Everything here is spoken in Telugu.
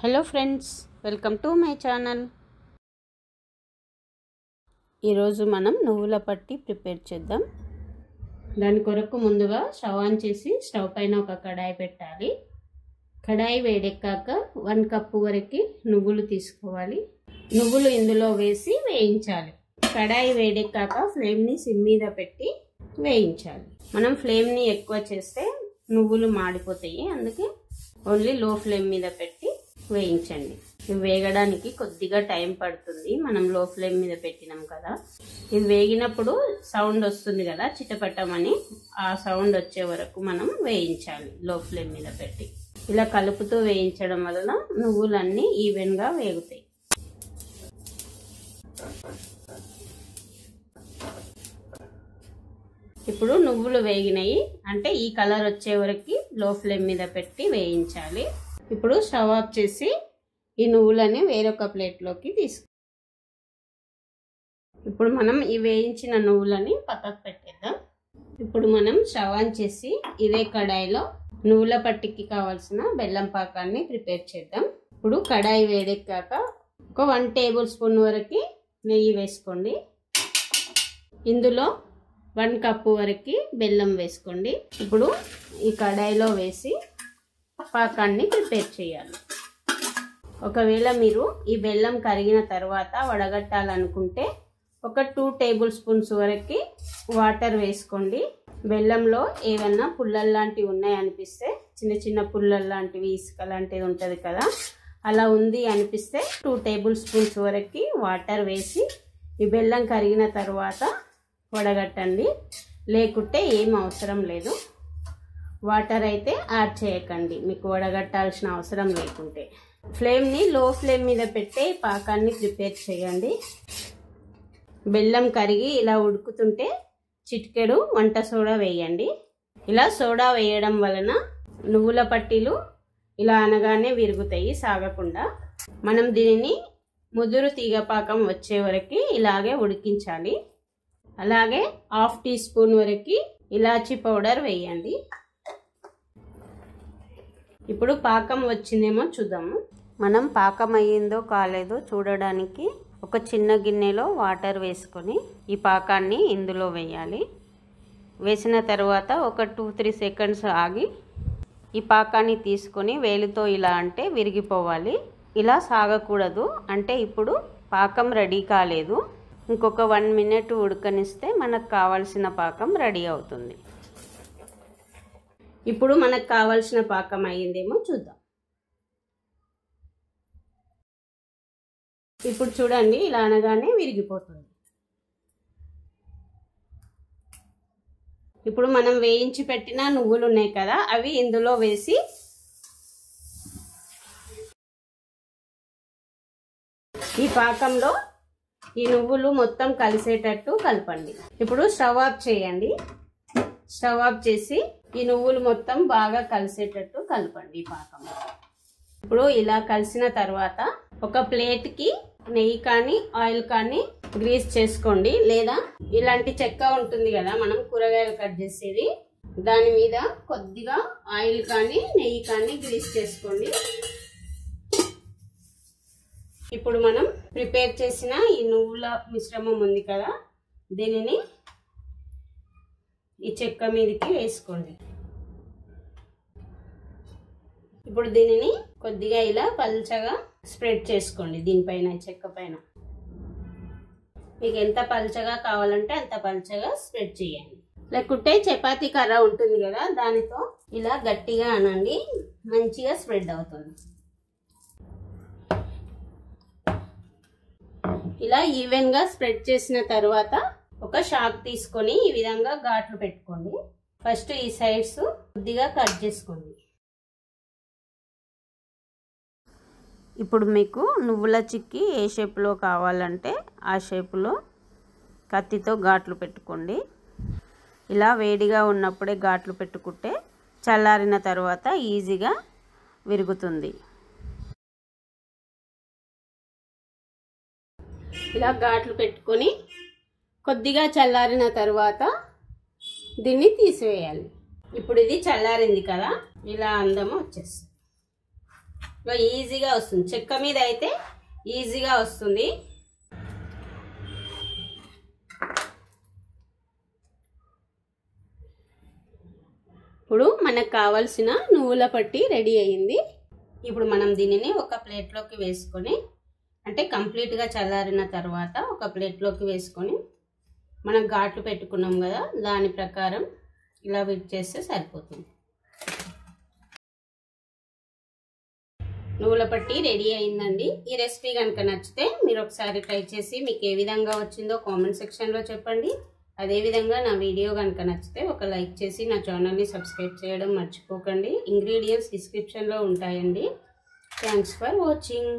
Hello friends, welcome to my channel. ఈరోజు మనం నువ్వుల పట్టి ప్రిపేర్ చేద్దాం. దాని కొరకు ముందుగా స్టవ్ ఆన్ చేసి స్టవ్ పైన ఒక కడాయి పెట్టాలి. కడాయి వేడెక్కాక 1 కప్పు వరకు నువ్వులు తీసుకోవాలి. నువ్వులు ఇందులో వేసి వేయించాలి. కడాయి వేడెక్కాక ఫ్లేమ్ని సిమ్ మీద పెట్టి వేయించాలి. మనం ఫ్లేమ్ని ఎక్కువ చేస్తే నువ్వులు మాడిపోతాయి, అందుకే ఓన్లీ లో ఫ్లేమ్ మీద పెట్టి వేయించండి. ఇవి వేగడానికి కొద్దిగా టైం పడుతుంది, మనం లో ఫ్లేమ్ మీద పెట్టినాం కదా. ఇవి వేగినప్పుడు సౌండ్ వస్తుంది కదా చిటపటమని, ఆ సౌండ్ వచ్చే వరకు మనం వేయించాలి లో ఫ్లేమ్ మీద పెట్టి. ఇలా కలుపుతూ వేయించడం వలన నువ్వులన్నీ ఈవెన్గా వేగుతాయి. ఇప్పుడు నువ్వులు వేగినాయి అంటే ఈ కలర్ వచ్చే వరకు లో ఫ్లేమ్ మీద పెట్టి వేయించాలి. ఇప్పుడు స్టవ్ ఆఫ్ చేసి ఈ నువ్వులని వేరొక ప్లేట్లోకి ఇప్పుడు మనం ఈ వేయించిన నువ్వులని పక్కకు పెట్టేద్దాం. ఇప్పుడు మనం స్టవ్ ఆన్ చేసి ఇదే కడాయిలో నువ్వుల పట్టికి కావాల్సిన బెల్లం పాకాన్ని ప్రిపేర్ చేద్దాం. ఇప్పుడు కడాయి వేడెక్కాక ఒక 1 టేబుల్ స్పూన్ వరకు నెయ్యి వేసుకోండి. ఇందులో 1 కప్పు వరకు బెల్లం వేసుకోండి. ఇప్పుడు ఈ కడాయిలో వేసి పాకాన్ని ప్రిపేర్ చేయాలి. ఒకవేళ మీరు ఈ బెల్లం కరిగిన తర్వాత వడగట్టాలనుకుంటే ఒక 2 టేబుల్ స్పూన్స్ వరకు వాటర్ వేసుకోండి. బెల్లంలో ఏమన్నా పుల్లలు లాంటివి ఉన్నాయనిపిస్తే, చిన్న చిన్న పుల్లలు లాంటివి, ఇసుక లాంటిది ఉంటుంది కదా, అలా ఉంది అనిపిస్తే 2 టేబుల్ స్పూన్స్ వరకు వాటర్ వేసి ఈ బెల్లం కరిగిన తర్వాత వడగట్టండి. లేకుంటే ఏం అవసరం లేదు, వాటర్ అయితే యాడ్ చేయకండి మీకు వడగట్టాల్సిన అవసరం లేకుంటే. ఫ్లేమ్ని లో ఫ్లేమ్ మీద పెట్టే పాకాన్ని ప్రిపేర్ చేయండి. బెల్లం కరిగి ఇలా ఉడుకుతుంటే చిటికెడు వంట సోడా వేయండి. ఇలా సోడా వేయడం వలన నువ్వుల పట్టీలు ఇలా అనగానే విరుగుతాయి సాగకుండా. మనం దీనిని ముదురు తీగ పాకం వచ్చే వరకు ఇలాగే ఉడికించాలి. అలాగే 1/2 టీ స్పూన్ వరకు ఇలాచీ పౌడర్ వేయండి. ఇప్పుడు పాకం వచ్చిందేమో చూద్దాము. మనం పాకం అయ్యిందో కాలేదో చూడడానికి ఒక చిన్న గిన్నెలో వాటర్ వేసుకొని ఈ పాకాన్ని ఇందులో వేయాలి. వేసిన తర్వాత ఒక 2-3 సెకండ్స్ ఆగి ఈ పాకాన్ని తీసుకొని వేలితో ఇలా అంటే విరిగిపోవాలి. ఇలా సాగకూడదు, అంటే ఇప్పుడు పాకం రెడీ కాలేదు. ఇంకొక 1 మినిట్ ఉడకనిస్తే మనకు కావాల్సిన పాకం రెడీ అవుతుంది. ఇప్పుడు మనకు కావాల్సిన పాకం అయ్యిందేమో చూద్దాం. ఇప్పుడు చూడండి, ఇలా అనగానే విరిగిపోతుంది. ఇప్పుడు మనం వేయించి పెట్టిన నువ్వులు ఉన్నాయి కదా, అవి ఇందులో వేసి ఈ పాకంలో ఈ నువ్వులు మొత్తం కలిసేటట్టు కలపండి. ఇప్పుడు స్టవ్ ఆఫ్ చేయండి. స్టవ్ ఆఫ్ చేసి ఈ నువ్వులు మొత్తం బాగా కలిసేటట్టు కలపండి ఈ పాకంలో. ఇప్పుడు ఇలా కలిసిన తర్వాత ఒక ప్లేట్కి నెయ్యి కానీ ఆయిల్ కానీ గ్రీస్ చేసుకోండి. లేదా ఇలాంటి చెక్క ఉంటుంది కదా మనం కూరగాయలు కట్ చేసేది, దాని మీద కొద్దిగా ఆయిల్ కానీ నెయ్యి కానీ గ్రీస్ చేసుకోండి. ఇప్పుడు మనం ప్రిపేర్ చేసిన ఈ నువ్వుల మిశ్రమం ఉంది కదా, దీనిని ఈ చెక్క మీదకి వేసుకోండి. ఇప్పుడు దీనిని కొద్దిగా ఇలా పల్చగా స్ప్రెడ్ చేసుకోండి దీనిపైన, చెక్క పైన. మీకు ఎంత పల్చగా కావాలంటే అంత పల్చగా స్ప్రెడ్ చేయండి. లేకుంటే చపాతీ కర్ర ఉంటుంది కదా, దానితో ఇలా గట్టిగా అనండి, మంచిగా స్ప్రెడ్ అవుతుంది. ఇలా ఈవెన్గా స్ప్రెడ్ చేసిన తర్వాత ఒక షాక్ తీసుకొని ఈ విధంగా ఘాట్లు పెట్టుకోండి. ఫస్ట్ ఈ సైడ్స్ కొద్దిగా కట్ చేసుకోండి. ఇప్పుడు మీకు నువ్వుల చిక్కీ ఏ షేప్లో కావాలంటే ఆ షేపులో కత్తితో ఘాట్లు పెట్టుకోండి. ఇలా వేడిగా ఉన్నప్పుడే ఘాట్లు పెట్టుకుంటే చల్లారిన తర్వాత ఈజీగా విరుగుతుంది. ఇలా ఘాట్లు పెట్టుకొని కొద్దిగా చల్లారిన తర్వాత దీన్ని తీసివేయాలి. ఇప్పుడు ఇది చల్లారింది కదా, ఇలా అందము వచ్చేస్తుంది. ఈజీగా వస్తుంది. చెక్క మీద అయితే ఈజీగా వస్తుంది. ఇప్పుడు మనకు కావాల్సిన నువ్వుల పట్టి రెడీ అయ్యింది. ఇప్పుడు మనం దీనిని ఒక ప్లేట్లోకి వేసుకొని, అంటే కంప్లీట్గా చల్లారిన తర్వాత ఒక ప్లేట్లోకి వేసుకొని, మనం ఘాట్లు పెట్టుకున్నాం కదా దాని ప్రకారం ఇలా విట్ చేస్తే సరిపోతుంది. నువ్వుల పట్టి రెడీ అయిందండి. ఈ రెసిపీ కనుక నచ్చితే మీరు ఒకసారి ట్రై చేసి మీకు ఏ విధంగా వచ్చిందో కామెంట్ సెక్షన్లో చెప్పండి. అదేవిధంగా నా వీడియో కనుక నచ్చితే ఒక లైక్ చేసి నా ఛానల్ని సబ్స్క్రైబ్ చేయడం మర్చిపోకండి. ఇంగ్రీడియంట్స్ డిస్క్రిప్షన్లో ఉంటాయండి. Thanks for watching.